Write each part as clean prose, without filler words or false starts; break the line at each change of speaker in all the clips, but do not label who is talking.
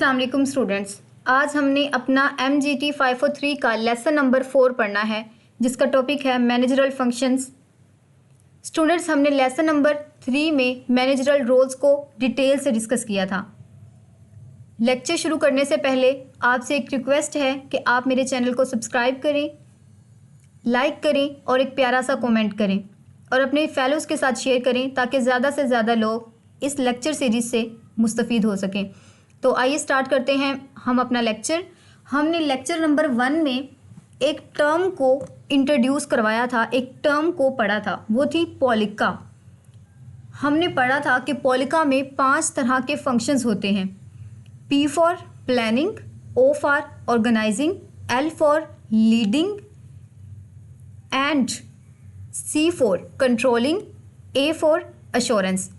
अस्सलाम वालेकुम स्टूडेंट्स। आज हमने अपना MGT 503 का लेसन नंबर 4 पढ़ना है, जिसका टॉपिक है मैनेजरल फंक्शंस। स्टूडेंट्स, हमने लेसन नंबर 3 में मैनेजरल रोल्स को डिटेल से डिस्कस किया था। लेक्चर शुरू करने से पहले आपसे एक रिक्वेस्ट है कि आप मेरे चैनल को सब्सक्राइब करें, लाइक करें और एक प्यारा सा कमेंट करें और अपने फेलोज़ के साथ शेयर करें ताकि ज़्यादा से ज़्यादा लोग इस लेक्चर सीरीज़ से मुस्तफ़ीद हो सकें। तो आइए स्टार्ट करते हैं हम अपना लेक्चर। हमने लेक्चर नंबर 1 में एक टर्म को इंट्रोड्यूस करवाया था, एक टर्म को पढ़ा था, वो थी पॉलिका। हमने पढ़ा था कि पॉलिका में 5 तरह के फंक्शंस होते हैं। P for planning, O for organizing, L for leading and C for controlling, A for assurance.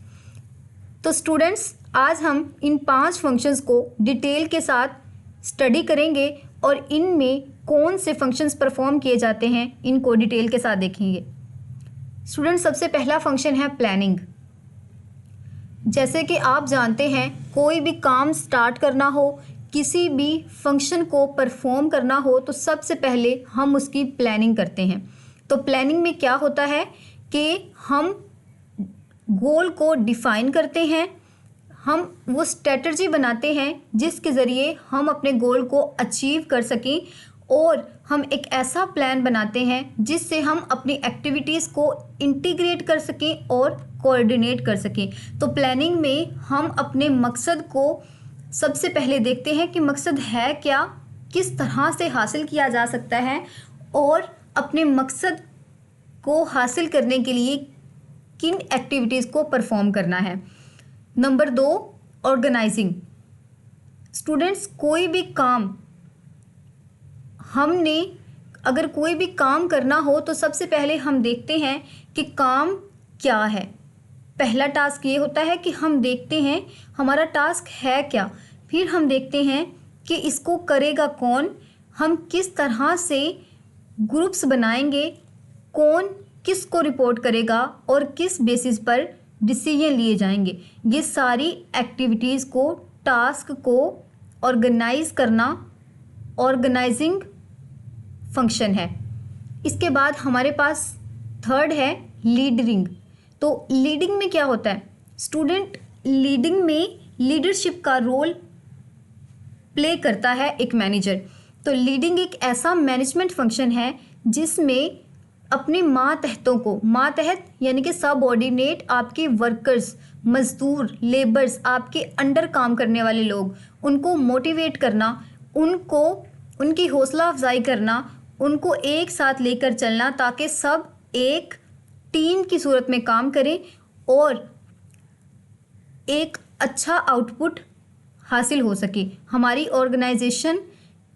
तो स्टूडेंट्स, आज हम इन 5 फंक्शंस को डिटेल के साथ स्टडी करेंगे और इनमें कौन से फंक्शंस परफॉर्म किए जाते हैं इनको डिटेल के साथ देखेंगे। स्टूडेंट्स, सबसे पहला फंक्शन है प्लानिंग। जैसे कि आप जानते हैं, कोई भी काम स्टार्ट करना हो, किसी भी फंक्शन को परफॉर्म करना हो तो सबसे पहले हम उसकी प्लानिंग करते हैं। तो प्लानिंग में क्या होता है कि हम गोल को डिफ़ाइन करते हैं, हम वो स्ट्रेटजी बनाते हैं जिसके ज़रिए हम अपने गोल को अचीव कर सकें और हम एक ऐसा प्लान बनाते हैं जिससे हम अपनी एक्टिविटीज़ को इंटीग्रेट कर सकें और कोऑर्डिनेट कर सकें। तो प्लानिंग में हम अपने मकसद को सबसे पहले देखते हैं कि मकसद है क्या, किस तरह से हासिल किया जा सकता है और अपने मकसद को हासिल करने के लिए किन एक्टिविटीज़ को परफॉर्म करना है। Number 2, organising. स्टूडेंट्स, कोई भी काम हमने अगर कोई भी काम करना हो तो सबसे पहले हम देखते हैं कि काम क्या है। पहला टास्क ये होता है कि हम देखते हैं हमारा टास्क है क्या, फिर हम देखते हैं कि इसको करेगा कौन, हम किस तरह से ग्रुप्स बनाएंगे, कौन किसको रिपोर्ट करेगा और किस बेसिस पर डिसीजन लिए जाएंगे। ये सारी एक्टिविटीज़ को, टास्क को ऑर्गेनाइज करना ऑर्गेनाइजिंग फंक्शन है। इसके बाद हमारे पास थर्ड है लीडिंग। तो लीडिंग में क्या होता है स्टूडेंट? लीडिंग में लीडरशिप का रोल प्ले करता है एक मैनेजर। तो लीडिंग एक ऐसा मैनेजमेंट फंक्शन है जिसमें अपने मातहतों को, मातहत यानी कि सबऑर्डिनेट, आपके वर्कर्स, मजदूर, लेबर्स, आपके अंडर काम करने वाले लोग, उनको मोटिवेट करना, उनको उनकी हौसला अफजाई करना, उनको एक साथ लेकर चलना ताकि सब एक टीम की सूरत में काम करें और एक अच्छा आउटपुट हासिल हो सके। हमारी ऑर्गेनाइजेशन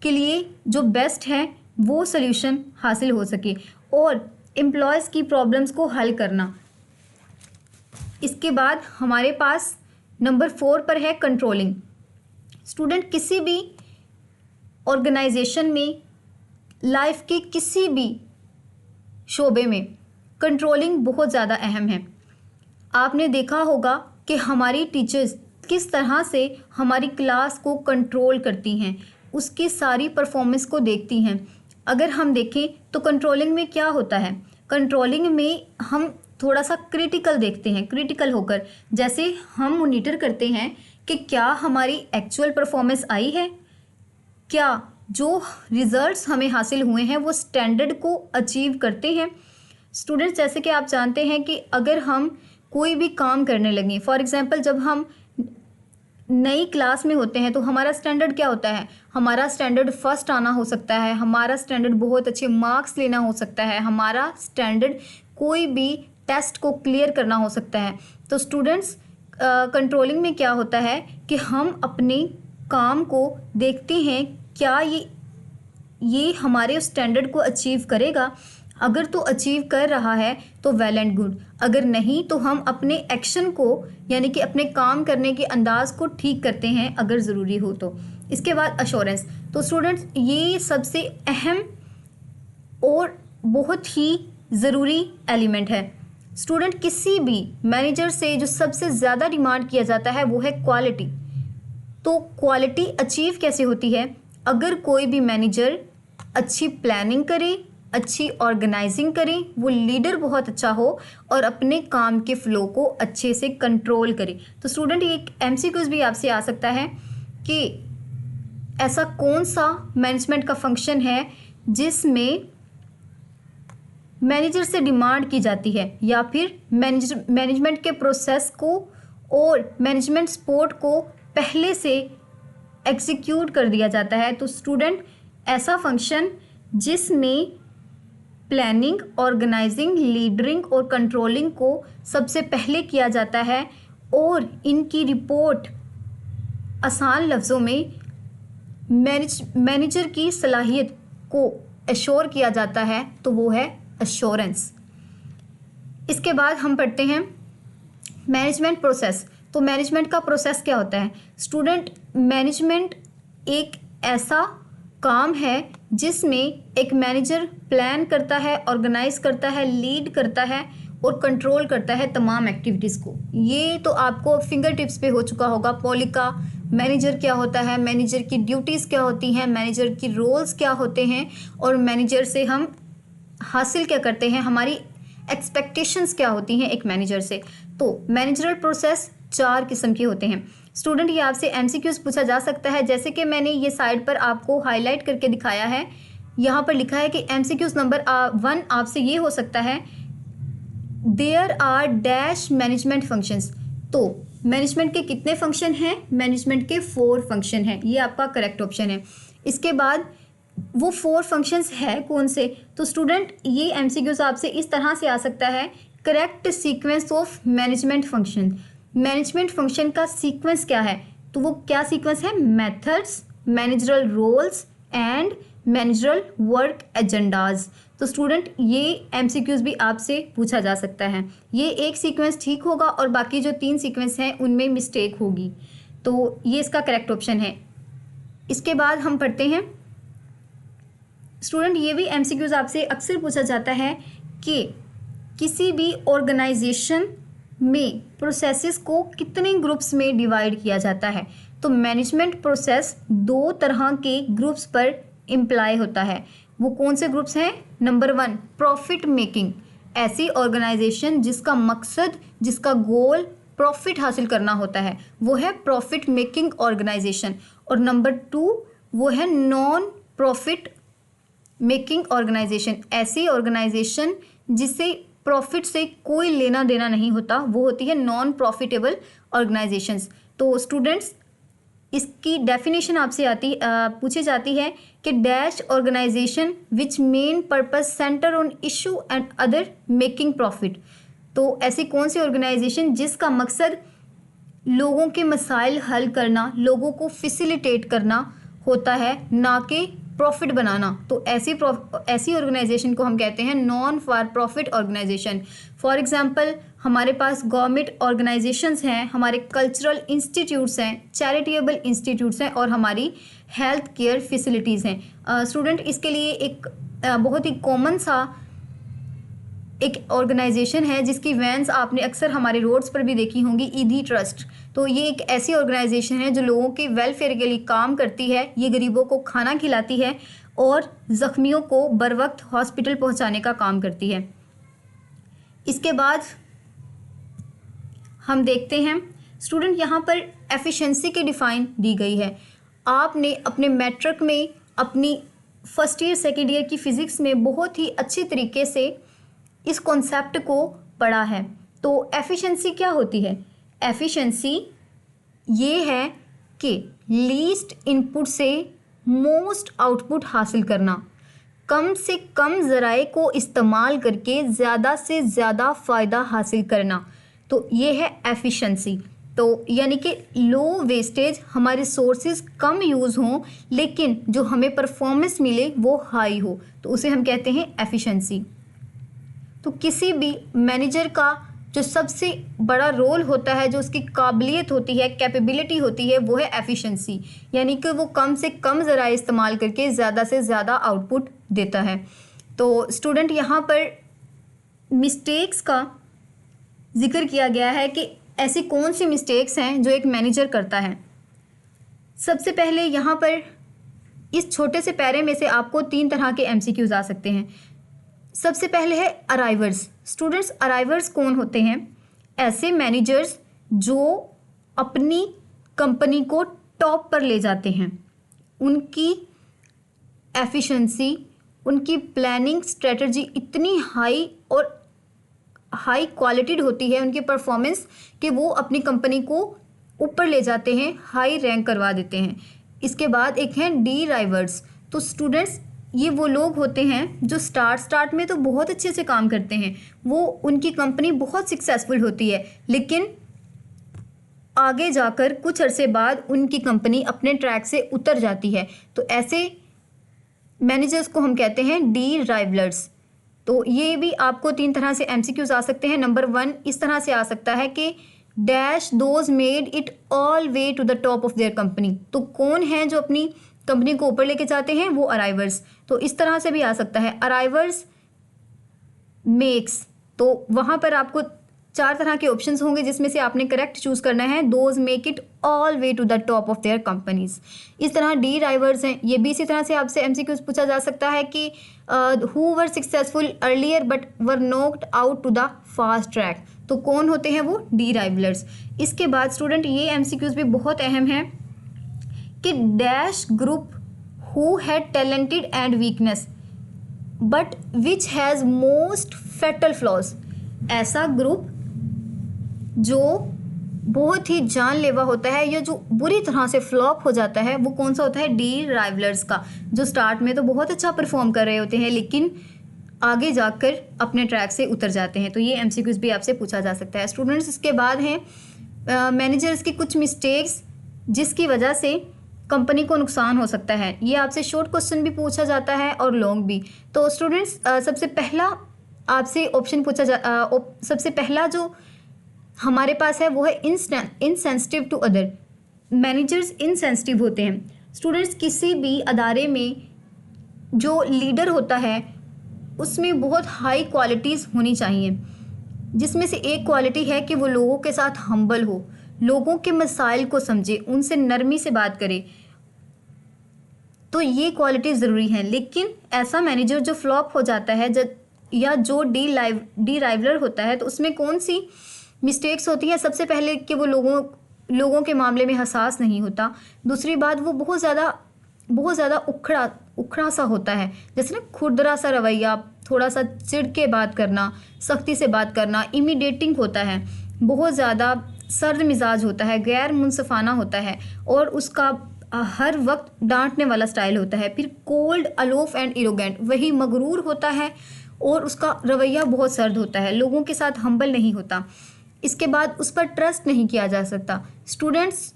के लिए जो बेस्ट है वो सल्यूशन हासिल हो सके और एम्प्लॉयज़ की प्रॉब्लम्स को हल करना। इसके बाद हमारे पास नंबर 4 पर है कंट्रोलिंग। स्टूडेंट, किसी भी ऑर्गेनाइजेशन में, लाइफ के किसी भी शोबे में कंट्रोलिंग बहुत ज़्यादा अहम है। आपने देखा होगा कि हमारी टीचर्स किस तरह से हमारी क्लास को कंट्रोल करती हैं, उसकी सारी परफॉर्मेंस को देखती हैं। अगर हम देखें तो कंट्रोलिंग में क्या होता है, कंट्रोलिंग में हम थोड़ा सा क्रिटिकल देखते हैं, क्रिटिकल होकर जैसे हम मॉनिटर करते हैं कि क्या हमारी एक्चुअल परफॉर्मेंस आई है, क्या जो रिज़ल्ट्स हमें हासिल हुए हैं वो स्टैंडर्ड को अचीव करते हैं। स्टूडेंट्स, जैसे कि आप जानते हैं कि अगर हम कोई भी काम करने लगें, फॉर एग्ज़ाम्पल जब हम नई क्लास में होते हैं तो हमारा स्टैंडर्ड क्या होता है? हमारा स्टैंडर्ड फर्स्ट आना हो सकता है, हमारा स्टैंडर्ड बहुत अच्छे मार्क्स लेना हो सकता है, हमारा स्टैंडर्ड कोई भी टेस्ट को क्लियर करना हो सकता है। तो स्टूडेंट्स, कंट्रोलिंग में क्या होता है कि हम अपने काम को देखते हैं क्या ये हमारे स्टैंडर्ड को अचीव करेगा। अगर तो अचीव कर रहा है तो वेल एंड गुड, अगर नहीं तो हम अपने एक्शन को यानी कि अपने काम करने के अंदाज को ठीक करते हैं अगर ज़रूरी हो तो। इसके बाद अश्योरेंस। तो स्टूडेंट्स, ये सबसे अहम और बहुत ही ज़रूरी एलिमेंट है। स्टूडेंट, किसी भी मैनेजर से जो सबसे ज़्यादा डिमांड किया जाता है वो है क्वालिटी। तो क्वालिटी अचीव कैसे होती है? अगर कोई भी मैनेजर अच्छी प्लानिंग करे, अच्छी ऑर्गेनाइजिंग करे, वो लीडर बहुत अच्छा हो और अपने काम के फ्लो को अच्छे से कंट्रोल करे। तो स्टूडेंट ये एक एमसीक्यूज भी आपसे आ सकता है कि ऐसा कौन सा मैनेजमेंट का फंक्शन है जिसमें मैनेजर से डिमांड की जाती है या फिर मैनेजमेंट के प्रोसेस को और मैनेजमेंट सपोर्ट को पहले से एग्जीक्यूट कर दिया जाता है। तो स्टूडेंट ऐसा फंक्शन जिसमें प्लानिंग, ऑर्गेनाइजिंग, लीडरिंग और कंट्रोलिंग को सबसे पहले किया जाता है और इनकी रिपोर्ट आसान लफ्ज़ों में मैनेजर की सलाहियत को एश्योर किया जाता है, तो वो है एश्योरेंस। इसके बाद हम पढ़ते हैं मैनेजमेंट प्रोसेस। तो मैनेजमेंट का प्रोसेस क्या होता है? स्टूडेंट मैनेजमेंट एक ऐसा काम है जिसमें एक मैनेजर प्लान करता है, ऑर्गेनाइज करता है, लीड करता है और कंट्रोल करता है तमाम एक्टिविटीज़ को। ये तो आपको फिंगर टिप्स पे हो चुका होगा। पॉलिका मैनेजर क्या होता है, मैनेजर की ड्यूटीज़ क्या होती हैं, मैनेजर की रोल्स क्या होते हैं और मैनेजर से हम हासिल क्या करते हैं, हमारी एक्सपेक्टेशंस क्या होती हैं एक मैनेजर से। तो मैनेजरल प्रोसेस 4 किस्म के होते हैं। स्टूडेंट ये आपसे एमसीक्यूज पूछा जा सकता है, जैसे कि मैंने ये साइड पर आपको हाईलाइट करके दिखाया है। यहाँ पर लिखा है कि एमसीक्यूज नंबर 1 आपसे ये हो सकता है, there are dash management functions. तो मैनेजमेंट के कितने फंक्शन हैं? मैनेजमेंट के 4 फंक्शन हैं। ये आपका करेक्ट ऑप्शन है। इसके बाद वो 4 फंक्शंस है कौन से? तो स्टूडेंट ये एमसीक्यूज आपसे इस तरह से आ सकता है, correct sequence of management function. Management function का सीक्वेंस क्या है? तो वो क्या सीक्वेंस है? Methods, managerial roles and managerial work agendas. तो स्टूडेंट ये एमसीक्यूज भी आपसे पूछा जा सकता है। ये एक सीक्वेंस ठीक होगा और बाकी जो 3 सीक्वेंस हैं उनमें मिस्टेक होगी। तो ये इसका करेक्ट ऑप्शन है। इसके बाद हम पढ़ते हैं स्टूडेंट, ये भी एमसीक्यूज आपसे अक्सर पूछा जाता है कि किसी भी ऑर्गेनाइजेशन में प्रोसेसेस को कितने ग्रुप्स में डिवाइड किया जाता है? तो मैनेजमेंट प्रोसेस 2 तरह के ग्रुप्स पर इम्प्लाई होता है। वो कौन से ग्रुप्स हैं? नंबर 1 प्रॉफिट मेकिंग, ऐसी ऑर्गेनाइजेशन जिसका मकसद, जिसका गोल प्रॉफिट हासिल करना होता है, वो है प्रॉफिट मेकिंग ऑर्गेनाइजेशन। और नंबर 2 वो है नॉन प्रॉफिट मेकिंग ऑर्गेनाइजेशन, ऐसी ऑर्गेनाइजेशन जिसे प्रॉफिट से कोई लेना देना नहीं होता, वो होती है नॉन प्रॉफिटेबल ऑर्गेनाइजेशंस। तो स्टूडेंट्स इसकी डेफिनेशन आपसे पूछी जाती है कि dash organization which main purpose center on issue and other making profit. तो ऐसी कौन सी ऑर्गेनाइजेशन जिसका मकसद लोगों के मसाइल हल करना, लोगों को फैसिलिटेट करना होता है, ना कि प्रॉफिट बनाना। तो ऐसी ऑर्गेनाइजेशन को हम कहते हैं non for profit organization. For example हमारे पास गवर्नमेंट ऑर्गेनाइजेशंस हैं, हमारे कल्चरल इंस्टीट्यूट्स हैं, चैरिटेबल इंस्टीट्यूट्स हैं और हमारी हेल्थ केयर फैसिलिटीज़ हैं। स्टूडेंट इसके लिए एक बहुत ही कॉमन सा एक ऑर्गेनाइजेशन है जिसकी वैन्स आपने अक्सर हमारे रोड्स पर भी देखी होंगी, ईदी ट्रस्ट। तो ये एक ऐसी ऑर्गेनाइजेशन है जो लोगों के वेलफेयर के लिए काम करती है। ये गरीबों को खाना खिलाती है और ज़ख्मियों को बर वक्त हॉस्पिटल पहुंचाने का काम करती है। इसके बाद हम देखते हैं स्टूडेंट, यहाँ पर एफिशिएंसी की डिफ़ाइन दी गई है। आपने अपने मैट्रिक में, अपनी फर्स्ट ईयर सेकेंड ईयर की फ़िज़िक्स में बहुत ही अच्छी तरीके से इस कॉन्सेप्ट को पढ़ा है। तो एफिशिएंसी क्या होती है? एफिशिएंसी ये है कि लीस्ट इनपुट से मोस्ट आउटपुट हासिल करना, कम से कम ज़राए को इस्तेमाल करके ज़्यादा से ज़्यादा फ़ायदा हासिल करना। तो ये है एफिशिएंसी। तो यानी कि लो वेस्टेज, हमारे सोर्सेज कम यूज़ हों लेकिन जो हमें परफॉर्मेंस मिले वो हाई हो, तो उसे हम कहते हैं एफिशिएंसी। तो किसी भी मैनेजर का जो सबसे बड़ा रोल होता है, जो उसकी काबिलियत होती है, कैपेबिलिटी होती है, वो है एफिशिएंसी, यानी कि वो कम से कम ज़राए इस्तेमाल करके ज़्यादा से ज़्यादा आउटपुट देता है। तो स्टूडेंट यहाँ पर मिस्टेक्स का जिक्र किया गया है कि ऐसी कौन सी मिस्टेक्स हैं जो एक मैनेजर करता है। सबसे पहले यहाँ पर इस छोटे से पैरे में से आपको 3 तरह के MCQs आ सकते हैं। सबसे पहले है अराइवर्स। स्टूडेंट्स, अराइवर्स कौन होते हैं? ऐसे मैनेजर्स जो अपनी कंपनी को टॉप पर ले जाते हैं। उनकी एफिशिएंसी, उनकी प्लानिंग स्ट्रेटजी इतनी हाई और हाई क्वालिटीड होती है, उनकी परफॉर्मेंस, कि वो अपनी कंपनी को ऊपर ले जाते हैं, हाई रैंक करवा देते हैं। इसके बाद एक हैं डीराइवर्स। तो स्टूडेंट्स, ये वो लोग होते हैं जो स्टार्ट में तो बहुत अच्छे से काम करते हैं, वो उनकी कंपनी बहुत सक्सेसफुल होती है, लेकिन आगे जाकर कुछ अरसे बाद उनकी कंपनी अपने ट्रैक से उतर जाती है। तो ऐसे मैनेजर्स को हम कहते हैं डीराइवलर्स। तो ये भी आपको 3 तरह से MCQs आ सकते हैं। नंबर 1 इस तरह से आ सकता है कि dash those made it all way to the top of their company. तो कौन है जो अपनी कंपनी को ऊपर लेके जाते हैं? वो अराइवर्स। तो इस तरह से भी आ सकता है अराइवर्स मेक्स। तो वहाँ पर आपको 4 तरह के ऑप्शंस होंगे जिसमें से आपने करेक्ट चूज़ करना है। Those make it all way to the top of their companies. इस तरह डीराइवर्स हैं, ये भी इसी तरह से आपसे MCQs पूछा जा सकता है कि who were successful earlier but were knocked out to the fast track. तो कौन होते हैं? वो डीराइवलर्स। इसके बाद स्टूडेंट, ये MCQs भी बहुत अहम है कि dash group who had talented and weakness but which has most fatal flaws. ऐसा ग्रुप जो बहुत ही जानलेवा होता है या जो बुरी तरह से फ्लॉप हो जाता है, वो कौन सा होता है? डीराइवलर्स का, जो स्टार्ट में तो बहुत अच्छा परफॉर्म कर रहे होते हैं लेकिन आगे जाकर अपने ट्रैक से उतर जाते हैं। तो ये MCQs भी आपसे पूछा जा सकता है। स्टूडेंट्स, इसके बाद हैं मैनेजर्स की कुछ मिस्टेक्स जिसकी वजह से कंपनी को नुकसान हो सकता है। ये आपसे शॉर्ट क्वेश्चन भी पूछा जाता है और लॉन्ग भी। तो स्टूडेंट्स, सबसे पहला आपसे ऑप्शन सबसे पहला जो हमारे पास है वो है insensitive to other. Managers insensitive होते हैं। स्टूडेंट्स, किसी भी अदारे में जो लीडर होता है उसमें बहुत हाई क्वालिटीज़ होनी चाहिए, जिसमें से एक क्वालिटी है कि वो लोगों के साथ हम्बल हो, लोगों के मसाइल को समझे, उनसे नरमी से बात करे। तो ये क्वालिटी ज़रूरी है। लेकिन ऐसा मैनेजर जो फ्लॉप हो जाता है या जो डीराइवलर होता है, तो उसमें कौन सी मिस्टेक्स होती हैं? सबसे पहले कि वो लोगों के मामले में हसास नहीं होता। दूसरी बात, वो बहुत ज़्यादा उखड़ा सा होता है, जैसे ना खुरदरा सा रवैया, थोड़ा सा चिढ़ के बात करना, सख्ती से बात करना, इमिडेटिंग होता है, बहुत ज़्यादा सर्द मिजाज होता है, गैर मुंसफाना होता है और उसका हर वक्त डांटने वाला स्टाइल होता है। फिर कोल्ड, अलोफ एंड एरोगेंट, वही मगरूर होता है और उसका रवैया बहुत सर्द होता है, लोगों के साथ हम्बल नहीं होता। इसके बाद उस पर ट्रस्ट नहीं किया जा सकता। स्टूडेंट्स,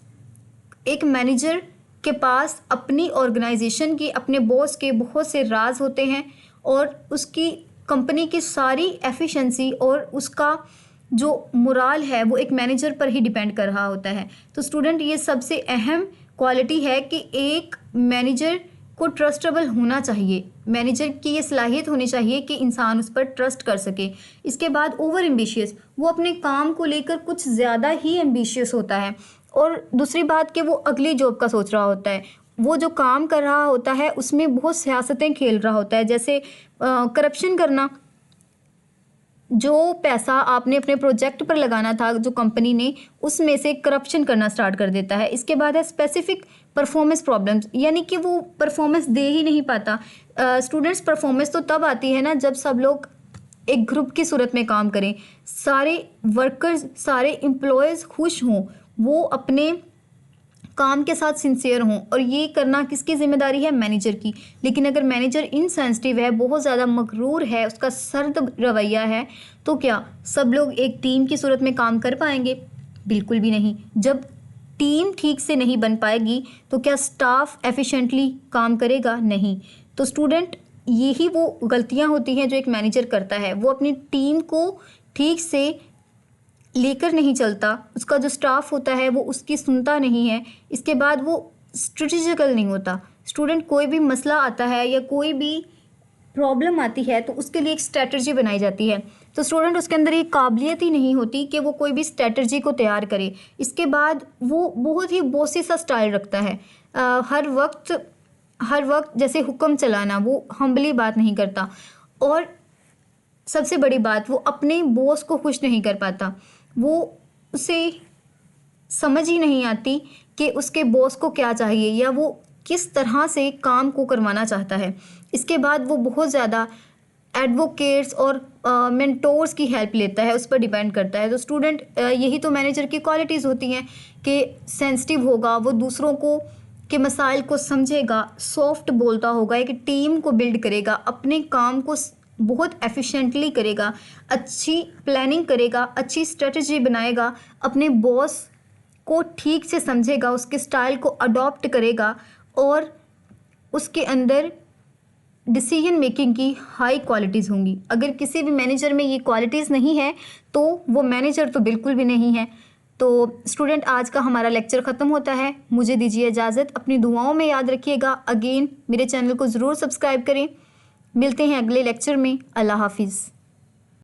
एक मैनेजर के पास अपनी ऑर्गेनाइजेशन की, अपने बॉस के बहुत से राज होते हैं और उसकी कंपनी की सारी एफिशिएंसी और उसका जो मोराल है वो एक मैनेजर पर ही डिपेंड कर रहा होता है। तो स्टूडेंट, ये सबसे अहम क्वालिटी है कि एक मैनेजर को ट्रस्टेबल होना चाहिए। मैनेजर की ये सलाहियत होनी चाहिए कि इंसान उस पर ट्रस्ट कर सके। इसके बाद ओवर एम्बिशियस, वो अपने काम को लेकर कुछ ज़्यादा ही एम्बिशियस होता है। और दूसरी बात कि वो अगली जॉब का सोच रहा होता है, वो जो काम कर रहा होता है उसमें बहुत सियासतें खेल रहा होता है, जैसे करप्शन करना। जो पैसा आपने अपने प्रोजेक्ट पर लगाना था जो कंपनी ने, उसमें से करप्शन करना स्टार्ट कर देता है। इसके बाद है स्पेसिफिक परफॉर्मेंस प्रॉब्लम्स, यानी कि वो परफॉर्मेंस दे ही नहीं पाता। स्टूडेंट्स, परफॉर्मेंस तो तब आती है ना जब सब लोग एक ग्रुप की सूरत में काम करें, सारे वर्कर्स, सारे एम्प्लॉयज़ खुश हों, वो अपने काम के साथ सिंसियर हों। और ये करना किसकी जिम्मेदारी है? मैनेजर की। लेकिन अगर मैनेजर इनसेंसिटिव है, बहुत ज़्यादा मगरूर है, उसका सर्द रवैया है, तो क्या सब लोग एक टीम की सूरत में काम कर पाएंगे? बिल्कुल भी नहीं। जब टीम ठीक से नहीं बन पाएगी तो क्या स्टाफ एफिशिएंटली काम करेगा? नहीं। तो स्टूडेंट, यही वो गलतियां होती हैं जो एक मैनेजर करता है। वो अपनी टीम को ठीक से लेकर नहीं चलता, उसका जो स्टाफ होता है वो उसकी सुनता नहीं है। इसके बाद वो स्ट्रेटेजिकल नहीं होता। स्टूडेंट, कोई भी मसला आता है या कोई भी प्रॉब्लम आती है तो उसके लिए एक स्ट्रैटेजी बनाई जाती है। तो स्टूडेंट उसके अंदर ये काबिलियत ही नहीं होती कि वो कोई भी स्ट्रैटेजी को तैयार करे। इसके बाद वो बहुत ही बॉसी सा स्टाइल रखता है। हर वक्त जैसे हुक्म चलाना, वो हम्बली बात नहीं करता। और सबसे बड़ी बात, वो अपने बॉस को खुश नहीं कर पाता। वो उसे समझ ही नहीं आती कि उसके बॉस को क्या चाहिए या वो किस तरह से काम को करवाना चाहता है। इसके बाद वो बहुत ज़्यादा एडवोकेट्स और मेंटोर्स की हेल्प लेता है, उस पर डिपेंड करता है। तो स्टूडेंट यही तो मैनेजर की क्वालिटीज़ होती हैं कि सेंसिटिव होगा, वो दूसरों को के मसाइल को समझेगा, सॉफ्ट बोलता होगा, एक टीम को बिल्ड करेगा, अपने काम को बहुत एफिशिएंटली करेगा, अच्छी प्लानिंग करेगा, अच्छी स्ट्रेटजी बनाएगा, अपने बॉस को ठीक से समझेगा, उसके स्टाइल को अडॉप्ट करेगा और उसके अंदर डिसीजन मेकिंग की हाई क्वालिटीज़ होंगी। अगर किसी भी मैनेजर में ये क्वालिटीज़ नहीं है तो वो मैनेजर तो बिल्कुल भी नहीं है। तो स्टूडेंट, आज का हमारा लेक्चर ख़त्म होता है। मुझे दीजिए इजाज़त। अपनी दुआओं में याद रखिएगा। अगेन मेरे चैनल को ज़रूर सब्सक्राइब करें। मिलते हैं अगले लेक्चर में। अल्लाह हाफिज़।